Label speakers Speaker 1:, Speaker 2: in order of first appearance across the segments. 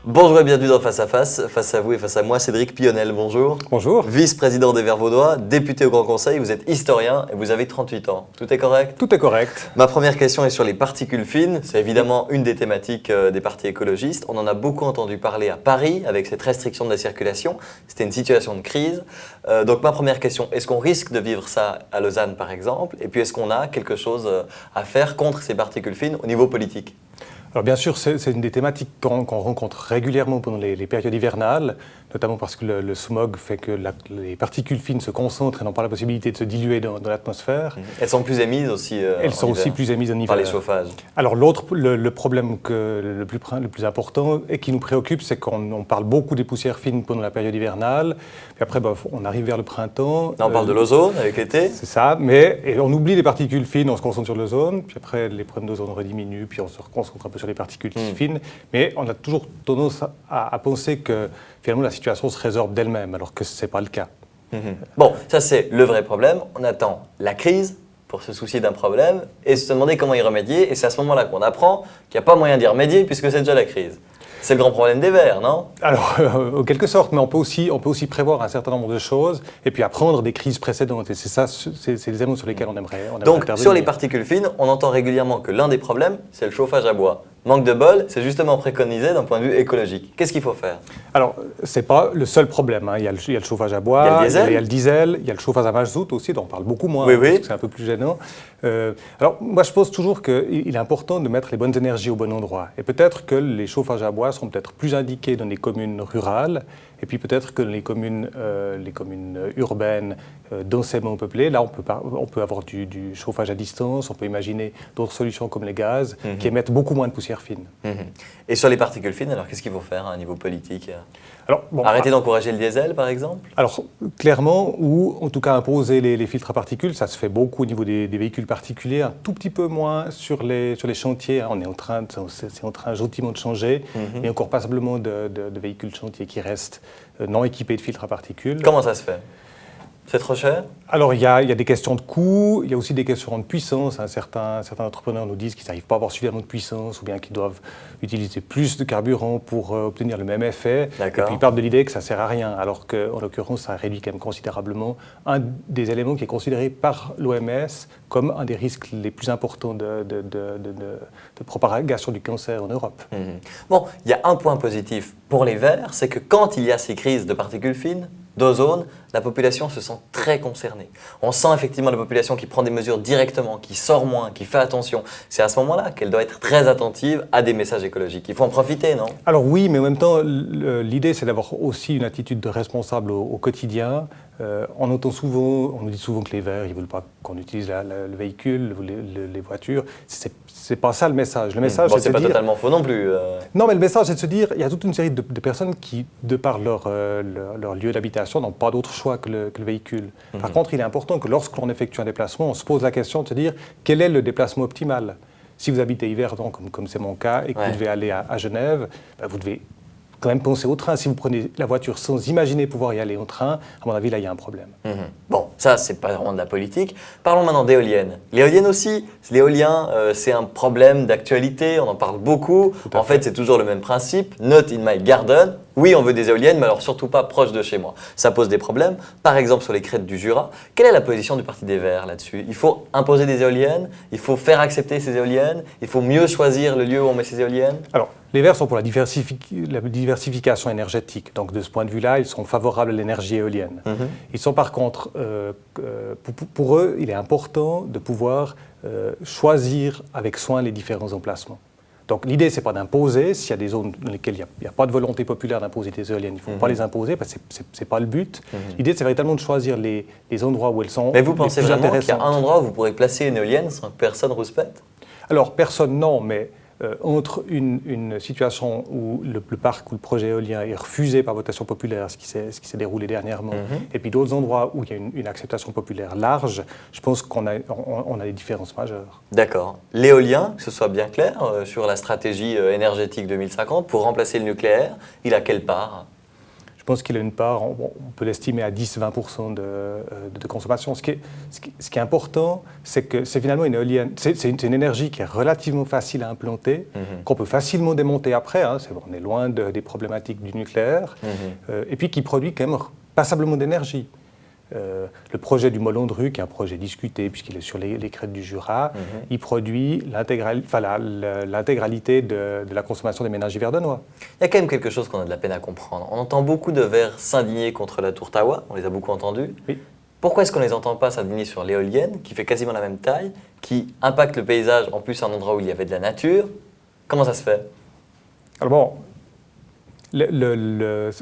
Speaker 1: Bonjour et bienvenue dans Face à Face. Face à vous et face à moi, Cédric Pionnel, bonjour.
Speaker 2: Bonjour.
Speaker 1: Vice-président des Verts Vaudois, député au Grand Conseil, vous êtes historien et vous avez 38 ans. Tout est correct?
Speaker 2: Tout est correct.
Speaker 1: Ma première question est sur les particules fines. C'est évidemment une des thématiques des partis écologistes. On en a beaucoup entendu parler à Paris avec cette restriction de la circulation. C'était une situation de crise. Donc ma première question, est-ce qu'on risque de vivre ça à Lausanne par exemple? Et puis est-ce qu'on a quelque chose à faire contre ces particules fines au niveau politique?
Speaker 2: Alors bien sûr, c'est une des thématiques qu'on rencontre régulièrement pendant les périodes hivernales, notamment parce que le smog fait que les particules fines se concentrent et n'ont pas la possibilité de se diluer dans l'atmosphère.
Speaker 1: Elles sont plus émises aussi
Speaker 2: Elles sont aussi plus émises en hiver.
Speaker 1: Par les chauffages.
Speaker 2: Alors le problème le plus important et qui nous préoccupe, c'est qu'on parle beaucoup des poussières fines pendant la période hivernale, puis après on arrive vers le printemps.
Speaker 1: Là on parle de l'ozone avec l'été.
Speaker 2: C'est ça, mais on oublie les particules fines, on se concentre sur l'ozone, puis après les problèmes d'ozone rediminuent, puis on se concentre un peu sur les particules fines, mais on a toujours tendance à penser que finalement la situation se résorbe d'elle-même, alors que ce n'est pas le cas.
Speaker 1: Bon, ça c'est le vrai problème. On attend la crise pour se soucier d'un problème et se demander comment y remédier. Et c'est à ce moment-là qu'on apprend qu'il n'y a pas moyen d'y remédier puisque c'est déjà la crise. C'est le grand problème des Verts, non?
Speaker 2: Alors, en quelque sorte, mais on peut aussi prévoir un certain nombre de choses et puis apprendre des crises précédentes. Et c'est ça, c'est les éléments sur lesquels on aimerait
Speaker 1: Donc,
Speaker 2: intervenir.
Speaker 1: sur les particules fines, on entend régulièrement que l'un des problèmes, c'est le chauffage à bois. Manque de bol, c'est justement préconisé d'un point de vue écologique. Qu'est-ce qu'il faut faire?
Speaker 2: Alors, ce n'est pas le seul problème. Il y a le chauffage à bois, il y a le diesel, il y a le chauffage à mazout aussi, dont on parle beaucoup moins,
Speaker 1: oui.
Speaker 2: parce que c'est un peu plus gênant. Alors, moi, je pense toujours qu'il est important de mettre les bonnes énergies au bon endroit. Et peut-être que les chauffages à bois seront peut-être plus indiqués dans les communes rurales, et puis peut-être que les communes urbaines densément peuplées, là, on peut avoir du chauffage à distance, on peut imaginer d'autres solutions comme les gaz, qui émettent beaucoup moins de poussière fine.
Speaker 1: Et sur les particules fines, alors qu'est-ce qu'il faut faire à un niveau politique?
Speaker 2: Alors,
Speaker 1: arrêter d'encourager le diesel, par exemple?
Speaker 2: Alors, clairement, ou en tout cas imposer les filtres à particules, ça se fait beaucoup au niveau des véhicules particuliers, un tout petit peu moins sur les chantiers. C'est en train gentiment de changer, mais encore passablement de véhicules de chantier qui restent non équipés de filtres à particules.
Speaker 1: Comment ça se fait? C'est trop cher?
Speaker 2: Alors, il y a des questions de coût, il y a aussi des questions de puissance. Certains entrepreneurs nous disent qu'ils n'arrivent pas à avoir suffisamment de puissance ou bien qu'ils doivent utiliser plus de carburant pour obtenir le même effet. Et puis, ils partent de l'idée que ça ne sert à rien, alors qu'en l'occurrence, ça réduit quand même considérablement un des éléments qui est considéré par l'OMS comme un des risques les plus importants de propagation du cancer en Europe.
Speaker 1: Bon, il y a un point positif pour les Verts, c'est que quand il y a ces crises de particules fines, d'ozone, la population se sent très concernée. On sent effectivement la population qui prend des mesures directement, qui sort moins, qui fait attention. C'est à ce moment-là qu'elle doit être très attentive à des messages écologiques. Il faut en profiter, non?
Speaker 2: Alors oui, mais en même temps, l'idée c'est d'avoir aussi une attitude de responsable au quotidien. On nous dit souvent que les Verts, ils ne veulent pas qu'on utilise le véhicule, les voitures. C'est pas ça le message. Le message,
Speaker 1: c'est pas totalement faux non plus.
Speaker 2: Non, mais le message, c'est de se dire, il y a toute une série de personnes qui, de par leur lieu d'habitation, n'ont pas d'autre choix que le véhicule. Par contre, il est important que lorsque l'on effectue un déplacement, on se pose la question de se dire, quel est le déplacement optimal? Si vous habitez Yverdon, comme c'est mon cas, et que vous devez aller à Genève, vous devez quand même penser au train. Si vous prenez la voiture sans imaginer pouvoir y aller en train, à mon avis, là, il y a un problème.
Speaker 1: Bon, ça, c'est pas vraiment de la politique. Parlons maintenant d'éoliennes. L'éolienne aussi, l'éolien, c'est un problème d'actualité, on en parle beaucoup. En fait, c'est toujours le même principe, not in my garden. Oui, on veut des éoliennes, mais alors surtout pas proche de chez moi. Ça pose des problèmes. Par exemple, sur les crêtes du Jura, quelle est la position du Parti des Verts là-dessus? Il faut imposer des éoliennes, il faut faire accepter ces éoliennes, il faut mieux choisir le lieu où on met ces éoliennes?
Speaker 2: Alors, les Verts sont pour la diversification énergétique. Donc, de ce point de vue-là, ils sont favorables à l'énergie éolienne. Ils sont par contre, pour eux, il est important de pouvoir choisir avec soin les différents emplacements. Donc l'idée, ce n'est pas d'imposer. S'il y a des zones dans lesquelles il n'y a pas de volonté populaire d'imposer des éoliennes, il ne faut pas les imposer, parce que ce n'est pas le but. L'idée, c'est véritablement de choisir les endroits où elles sont.
Speaker 1: Mais vous pensez vraiment qu'il y a un endroit où vous pourrez placer une éolienne sans que personne rouspète?
Speaker 2: Alors, personne, non, mais entre une situation où le parc ou le projet éolien est refusé par votation populaire, ce qui s'est déroulé dernièrement, et puis d'autres endroits où il y a une acceptation populaire large, je pense qu'on a des différences majeures.
Speaker 1: D'accord. L'éolien, que ce soit bien clair, sur la stratégie énergétique 2050, pour remplacer le nucléaire, il a quelle part?
Speaker 2: je pense qu'il a une part, on peut l'estimer à 10-20% de consommation. Ce qui est important, c'est que c'est finalement une éolienne, c'est une énergie qui est relativement facile à implanter, qu'on peut facilement démonter après, hein, on est loin des problématiques du nucléaire, et puis qui produit quand même passablement d'énergie. Le projet du Mollon-Dru, qui est un projet discuté puisqu'il est sur les crêtes du Jura, il produit l'intégralité de la consommation des ménages hiverdonois.
Speaker 1: Il y a quand même quelque chose qu'on a de la peine à comprendre. On entend beaucoup de Verts s'indigner contre la tour Tawa, on les a beaucoup entendus.
Speaker 2: Oui.
Speaker 1: Pourquoi est-ce qu'on ne les entend pas s'indigner sur l'éolienne, qui fait quasiment la même taille, qui impacte le paysage, en plus un endroit où il y avait de la nature? Comment ça se fait?
Speaker 2: Alors bon,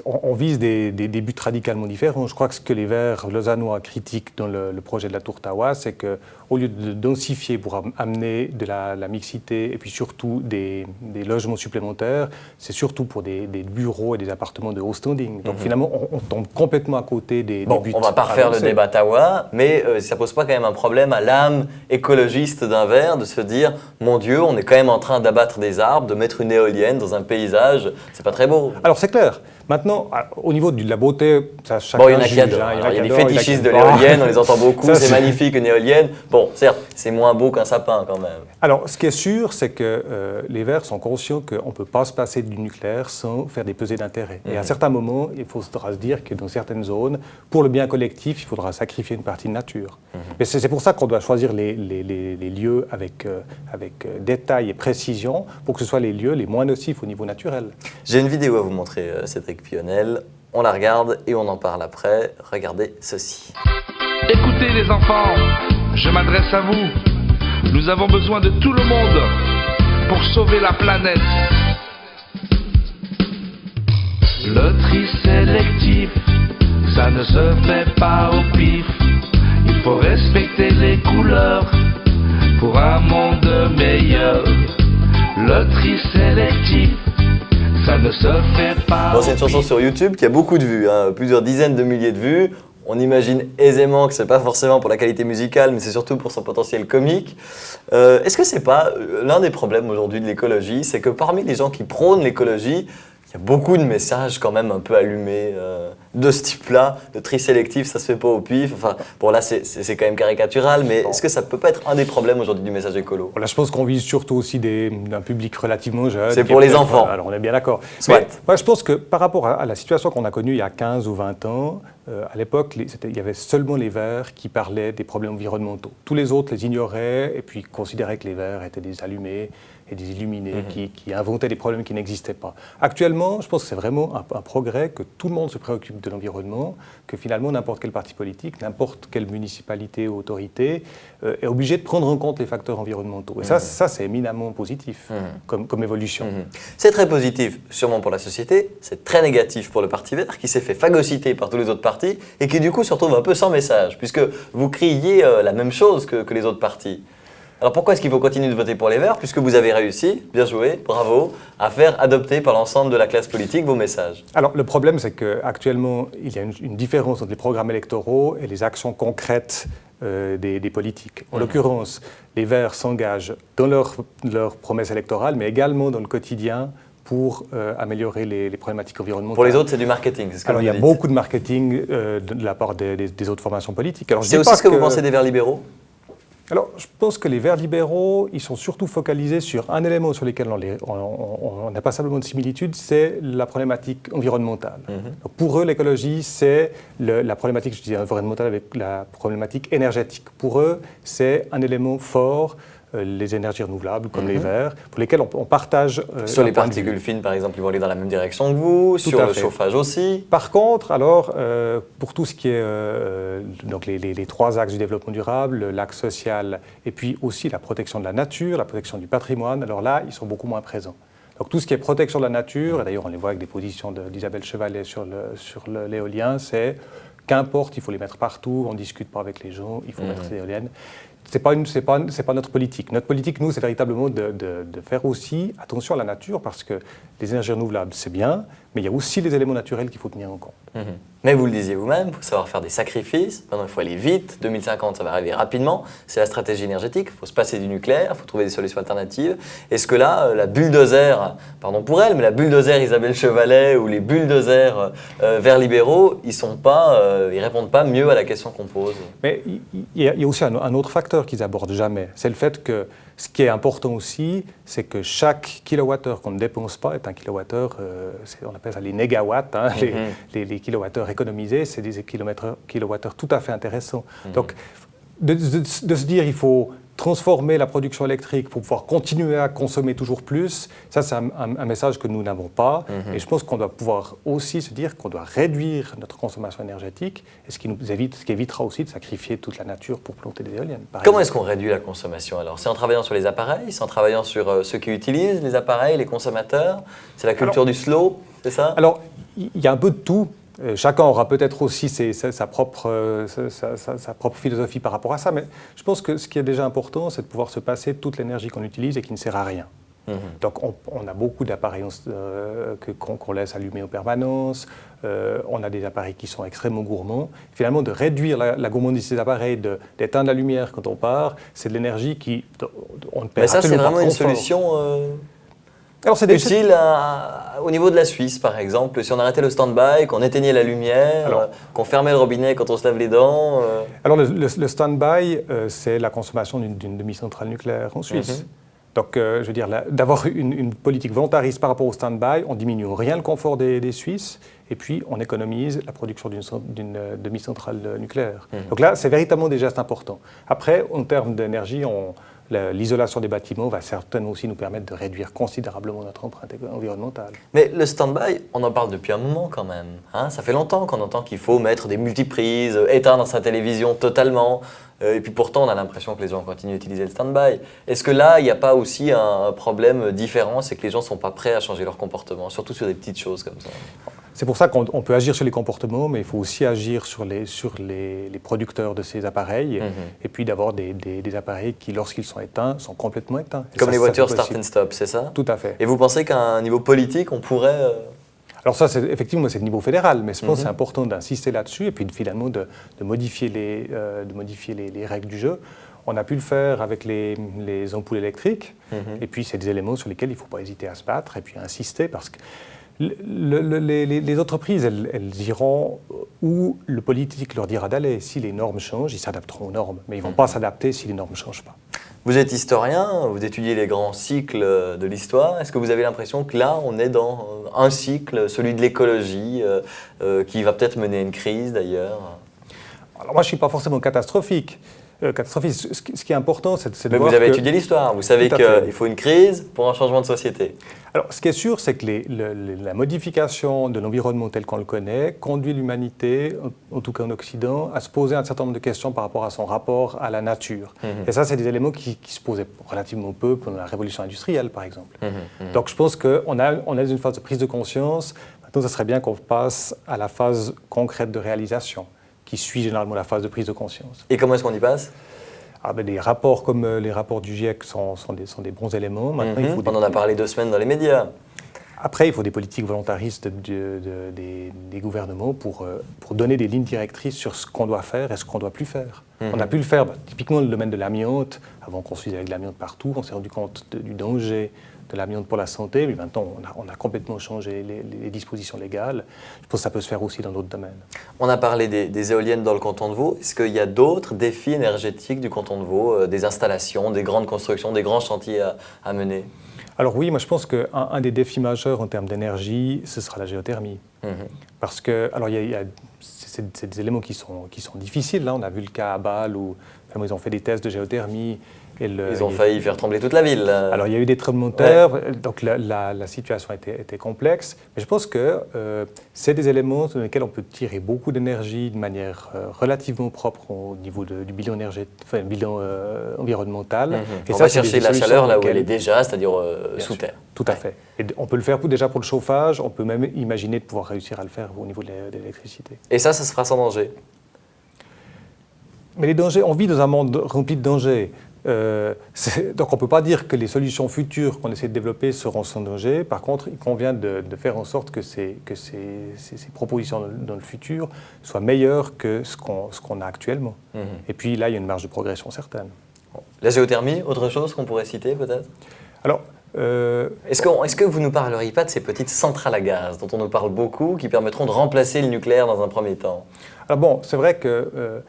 Speaker 2: on vise des buts radicalement différents. Je crois que ce que les Verts lausannois critiquent dans le projet de la tour Tawa, c'est qu'au lieu de densifier pour amener de la mixité et puis surtout des logements supplémentaires, c'est surtout pour des bureaux et des appartements de haut standing. Donc finalement, on tombe complètement à côté des buts.
Speaker 1: On ne va pas refaire le débat Tawa, mais ça ne pose pas quand même un problème à l'âme écologiste d'un Vert de se dire « Mon Dieu, on est quand même en train d'abattre des arbres, de mettre une éolienne dans un paysage, c'est pas très beau ».
Speaker 2: Alors c'est clair. Maintenant, au niveau de la beauté, ça chacun
Speaker 1: il y en a qui adorent. Il y a des fétichistes de l'éolienne, on les entend beaucoup, c'est magnifique une éolienne. Bon, certes, c'est moins beau qu'un sapin quand même.
Speaker 2: Alors, ce qui est sûr, c'est que les Verts sont conscients qu'on ne peut pas se passer du nucléaire sans faire des pesées d'intérêt. Et à certains moments, il faudra se dire que dans certaines zones, pour le bien collectif, il faudra sacrifier une partie de nature. Mais c'est pour ça qu'on doit choisir les lieux avec détail et précision pour que ce soit les lieux les moins nocifs au niveau naturel.
Speaker 1: J'ai une vidéo à vous montrer, Cédric Pionel. On la regarde et on en parle après. Regardez ceci.
Speaker 3: Écoutez les enfants, je m'adresse à vous. Nous avons besoin de tout le monde pour sauver la planète. Le tri sélectif, ça ne se fait pas au pif. Il faut respecter les couleurs pour un monde meilleur. Le tri sélectif, ça ne se fait pas.
Speaker 1: C'est une chanson sur YouTube qui a beaucoup de vues, hein, plusieurs dizaines de milliers de vues. On imagine aisément que ce n'est pas forcément pour la qualité musicale, mais c'est surtout pour son potentiel comique. Est-ce que ce n'est pas l'un des problèmes aujourd'hui de l'écologie, c'est que parmi les gens qui prônent l'écologie, il y a beaucoup de messages quand même un peu allumés de ce type-là. Le tri sélectif, ça se fait pas au pif. Enfin, bon là, c'est quand même caricatural, mais est-ce que ça peut pas être un des problèmes aujourd'hui du message écolo?
Speaker 2: Là, je pense qu'on vise surtout aussi d'un public relativement jeune.
Speaker 1: C'est pour les enfants.
Speaker 2: Alors, on est bien d'accord.
Speaker 1: Soit.
Speaker 2: Moi, je pense que par rapport à la situation qu'on a connue il y a 15 ou 20 ans, à l'époque, il y avait seulement les Verts qui parlaient des problèmes environnementaux. Tous les autres les ignoraient et puis considéraient que les Verts étaient des allumés et des illuminés qui inventaient des problèmes qui n'existaient pas. Actuellement, je pense que c'est vraiment un progrès que tout le monde se préoccupe de l'environnement, que finalement n'importe quel parti politique, n'importe quelle municipalité ou autorité est obligé de prendre en compte les facteurs environnementaux. Et ça c'est éminemment positif comme évolution.
Speaker 1: C'est très positif, sûrement pour la société, c'est très négatif pour le Parti Vert qui s'est fait phagocyter par tous les autres partis et qui du coup se retrouve un peu sans message, puisque vous criez la même chose que les autres partis. Alors pourquoi est-ce qu'il faut continuer de voter pour les Verts, puisque vous avez réussi, bien joué, bravo, à faire adopter par l'ensemble de la classe politique vos messages?
Speaker 2: Alors le problème, c'est qu'actuellement, il y a une différence entre les programmes électoraux et les actions concrètes des politiques. En l'occurrence, les Verts s'engagent dans leur promesses électorales, mais également dans le quotidien pour améliorer les problématiques environnementales.
Speaker 1: Pour les autres, c'est du marketing, c'est ce que
Speaker 2: Alors,
Speaker 1: vous
Speaker 2: il y a
Speaker 1: dites.
Speaker 2: beaucoup de marketing de la part des autres formations politiques.
Speaker 1: C'est aussi ce que vous pensez des Verts libéraux?
Speaker 2: Alors, je pense que les Verts libéraux, ils sont surtout focalisés sur un élément sur lequel on n'a pas simplement de similitude, c'est la problématique environnementale. Donc, pour eux, l'écologie, c'est la problématique, je dis environnementale avec la problématique énergétique. Pour eux, c'est un élément fort, les énergies renouvelables, comme les Verts, pour lesquels on partage...
Speaker 1: sur les particules fines, par exemple, ils vont aller dans la même direction que vous, sur le chauffage aussi.
Speaker 2: Par contre, alors, pour tout ce qui est donc les trois axes du développement durable, l'axe social et puis aussi la protection de la nature, la protection du patrimoine, alors là, ils sont beaucoup moins présents. Donc tout ce qui est protection de la nature, et d'ailleurs on les voit avec des positions d'Isabelle Chevalet sur l'éolien, c'est qu'importe, il faut les mettre partout, on ne discute pas avec les gens, il faut mettre ces éoliennes. c'est pas notre politique. Notre politique, nous, c'est véritablement de faire aussi attention à la nature, parce que les énergies renouvelables, c'est bien, mais il y a aussi les éléments naturels qu'il faut tenir en compte.
Speaker 1: Mais vous le disiez vous-même, il faut savoir faire des sacrifices. Maintenant, il faut aller vite. 2050, ça va arriver rapidement. C'est la stratégie énergétique. Il faut se passer du nucléaire, il faut trouver des solutions alternatives. Est-ce que là, la bulldozer, pardon pour elle, mais la bulldozer Isabelle Chevalet ou les bulldozers verts libéraux, ils répondent pas mieux à la question qu'on pose.
Speaker 2: Mais il y a aussi un autre facteur qu'ils abordent jamais. C'est le fait que ce qui est important aussi, c'est que chaque kilowattheure qu'on ne dépense pas est un kilowattheure, on appelle ça les négawatts, hein, les kilowattheures économisés, c'est des kilowattheures tout à fait intéressants. Donc, de se dire il faut transformer la production électrique pour pouvoir continuer à consommer toujours plus, ça c'est un message que nous n'avons pas. Et je pense qu'on doit pouvoir aussi se dire qu'on doit réduire notre consommation énergétique, et ce qui évitera aussi de sacrifier toute la nature pour planter des éoliennes.
Speaker 1: Comment est-ce qu'on réduit la consommation alors? C'est en travaillant sur les appareils, c'est en travaillant sur ceux qui utilisent les appareils, les consommateurs? C'est la culture du slow, c'est ça?
Speaker 2: Alors, il y a un peu de tout. Chacun aura peut-être aussi sa propre philosophie par rapport à ça, mais je pense que ce qui est déjà important, c'est de pouvoir se passer de toute l'énergie qu'on utilise et qui ne sert à rien. Donc on a beaucoup d'appareils qu'on laisse allumer en permanence, on a des appareils qui sont extrêmement gourmands. Finalement, de réduire la gourmandise de ces appareils, d'éteindre la lumière quand on part, c'est de l'énergie on ne perd absolument pas.
Speaker 1: Mais ça, c'est vraiment une solution
Speaker 2: alors, c'est
Speaker 1: utile au niveau de la Suisse, par exemple. Si on arrêtait le stand-by, qu'on éteignait la lumière, qu'on fermait le robinet quand on se lave les dents.
Speaker 2: Alors, le stand-by, c'est la consommation d'une demi-centrale nucléaire en Suisse. Donc, je veux dire, d'avoir une politique volontariste par rapport au stand-by, on diminue rien le confort des Suisses, et puis on économise la production d'une demi-centrale nucléaire. Donc là, c'est véritablement des gestes importants. Après, en termes d'énergie, l'isolation des bâtiments va certainement aussi nous permettre de réduire considérablement notre empreinte environnementale.
Speaker 1: Mais le stand-by, on en parle depuis un moment quand même. Hein, ça fait longtemps qu'on entend qu'il faut mettre des multiprises, éteindre sa télévision totalement. Et puis pourtant, on a l'impression que les gens continuent d'utiliser le stand-by. Est-ce que là, il n'y a pas aussi un problème différent, c'est que les gens ne sont pas prêts à changer leur comportement, surtout sur des petites choses comme ça?
Speaker 2: C'est pour ça qu'on peut agir sur les comportements, mais il faut aussi agir sur les producteurs de ces appareils, et puis d'avoir des appareils qui, lorsqu'ils sont éteints, sont complètement éteints.
Speaker 1: Comme les voitures start and stop, c'est ça?
Speaker 2: Tout à fait.
Speaker 1: Et vous pensez qu'à un niveau politique, on pourrait...
Speaker 2: Alors ça, effectivement, c'est le niveau fédéral, mais je pense que c'est important d'insister là-dessus, et puis finalement de modifier les règles du jeu. On a pu le faire avec les ampoules électriques, et puis c'est des éléments sur lesquels il ne faut pas hésiter à se battre, et puis à insister, parce que les entreprises, elles iront où le politique leur dira d'aller. Si les normes changent, ils s'adapteront aux normes, mais ils ne vont pas s'adapter si les normes ne changent pas.
Speaker 1: Vous êtes historien, vous étudiez les grands cycles de l'histoire. Est-ce que vous avez l'impression que là, on est dans un cycle, celui de l'écologie, qui va peut-être mener à une crise d'ailleurs?
Speaker 2: Alors moi, je ne suis pas forcément catastrophiste. Ce qui est important, c'est de voir que...
Speaker 1: Mais vous avez étudié l'histoire, vous savez qu'il faut une crise pour un changement de société.
Speaker 2: Alors, ce qui est sûr, c'est que la modification de l'environnement tel qu'on le connaît conduit l'humanité, en tout cas en Occident, à se poser un certain nombre de questions par rapport à son rapport à la nature. Et ça, c'est des éléments qui se posaient relativement peu pendant la révolution industrielle, par exemple. Donc, je pense qu'on a une phase de prise de conscience. Maintenant, ça serait bien qu'on passe à la phase concrète de réalisation, qui suit généralement la phase de prise de conscience.
Speaker 1: Et comment est-ce qu'on y passe?
Speaker 2: Des rapports comme les rapports du GIEC sont des bons éléments. Maintenant,
Speaker 1: on en a parlé 2 semaines dans les médias.
Speaker 2: Après, il faut des politiques volontaristes des gouvernements pour donner des lignes directrices sur ce qu'on doit faire et ce qu'on ne doit plus faire. On a pu le faire, typiquement le domaine de l'amiante. Avant qu'on se avec de l'amiante partout, on s'est rendu compte du danger de l'amiante pour la santé, mais maintenant on a complètement changé les dispositions légales. Je pense que ça peut se faire aussi dans d'autres domaines.
Speaker 1: On a parlé des éoliennes dans le canton de Vaud. Est-ce qu'il y a d'autres défis énergétiques du canton de Vaud, des installations, des grandes constructions, des grands chantiers à mener?
Speaker 2: Alors oui, moi je pense qu'un des défis majeurs en termes d'énergie, ce sera la géothermie. Parce que, alors c'est des éléments qui sont difficiles. Là, on a vu le cas à Bâle où ils ont fait des tests de géothermie.
Speaker 1: Ils ont failli faire trembler toute la ville.
Speaker 2: Alors il y a eu des tremblements de terre, donc la situation était complexe. Mais je pense que c'est des éléments sur lesquels on peut tirer beaucoup d'énergie de manière relativement propre au niveau du bilan environnemental.
Speaker 1: Et on va chercher la chaleur là où elle est déjà, c'est-à-dire sous terre.
Speaker 2: Tout à fait. Et on peut le faire déjà pour le chauffage, on peut même imaginer de pouvoir réussir à le faire au niveau de l'électricité.
Speaker 1: Et ça se fera sans danger?
Speaker 2: Mais les dangers, on vit dans un monde rempli de dangers. Donc on ne peut pas dire que les solutions futures qu'on essaie de développer seront sans danger. Par contre, il convient de faire en sorte que ces propositions dans le futur soient meilleures que ce qu'on a actuellement. Et puis là, il y a une marge de progression certaine.
Speaker 1: La géothermie, autre chose qu'on pourrait citer peut-être?
Speaker 2: Alors,
Speaker 1: est-ce que vous ne nous parleriez pas de ces petites centrales à gaz dont on nous parle beaucoup, qui permettront de remplacer le nucléaire dans un premier temps?
Speaker 2: Alors bon, c'est vrai que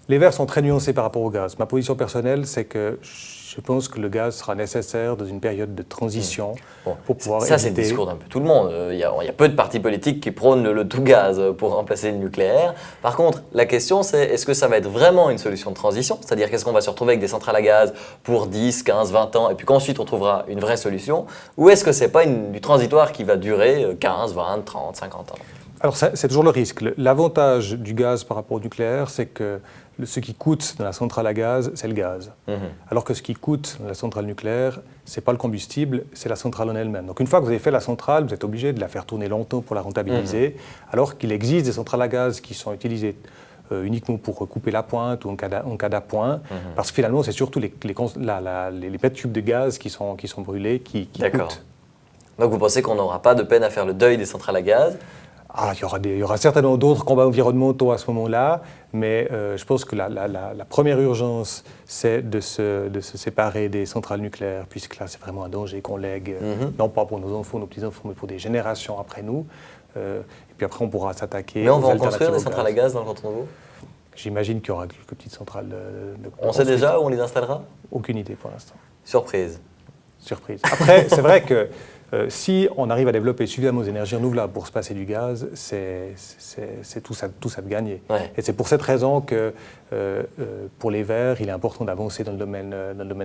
Speaker 2: les Verts sont très nuancés par rapport au gaz. Ma position personnelle, c'est que je pense que le gaz sera nécessaire dans une période de transition pour pouvoir
Speaker 1: Ça, c'est le discours d'un peu tout le monde. Il y a peu de partis politiques qui prônent le tout gaz pour remplacer le nucléaire. Par contre, la question, c'est est-ce que ça va être vraiment une solution de transition? C'est-à-dire qu'est-ce qu'on va se retrouver avec des centrales à gaz pour 10, 15, 20 ans et puis qu'ensuite on trouvera une vraie solution? Ou est-ce que ce n'est pas du transitoire qui va durer 15, 20, 30, 50 ans?
Speaker 2: Alors, c'est toujours le risque. L'avantage du gaz par rapport au nucléaire, c'est que ce qui coûte dans la centrale à gaz, c'est le gaz. Alors que ce qui coûte dans la centrale nucléaire, ce n'est pas le combustible, c'est la centrale en elle-même. Donc une fois que vous avez fait la centrale, vous êtes obligé de la faire tourner longtemps pour la rentabiliser, alors qu'il existe des centrales à gaz qui sont utilisées uniquement pour couper la pointe ou en cas d'appoint, parce que finalement, c'est surtout les mètres cubes de gaz qui sont brûlés qui coûtent.
Speaker 1: Donc vous pensez qu'on n'aura pas de peine à faire le deuil des centrales à gaz?
Speaker 2: Il y aura certainement d'autres combats environnementaux à ce moment-là, mais je pense que la première urgence, c'est de se séparer des centrales nucléaires, puisque là, c'est vraiment un danger qu'on lègue, non pas pour nos enfants, nos petits-enfants, mais pour des générations après nous. Et puis après, on pourra s'attaquer.
Speaker 1: Mais on va en construire des centrales à gaz dans le canton de Vaud?
Speaker 2: J'imagine qu'il y aura quelques petites centrales
Speaker 1: On sait déjà où on les installera?
Speaker 2: Aucune idée pour l'instant.
Speaker 1: Surprise.
Speaker 2: Après, c'est vrai que si on arrive à développer suffisamment d'énergies renouvelables pour se passer du gaz, c'est tout ça de gagner.
Speaker 1: Ouais.
Speaker 2: Et c'est pour cette raison que pour les Verts, il est important d'avancer dans le domaine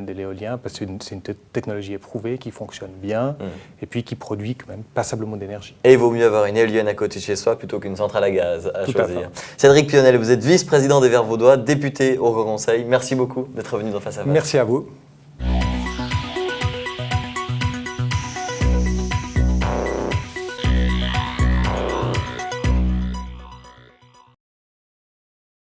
Speaker 2: de l'éolien, parce que c'est une technologie éprouvée qui fonctionne bien et puis qui produit quand même passablement d'énergie.
Speaker 1: Et il vaut mieux avoir une éolienne à côté de chez soi plutôt qu'une centrale à gaz à
Speaker 2: Tout
Speaker 1: choisir.
Speaker 2: à fait.
Speaker 1: Cédric Pionel, vous êtes vice-président des Verts vaudois, député au Haut Conseil. Merci beaucoup d'être venu dans Face à Face.
Speaker 2: Merci à vous.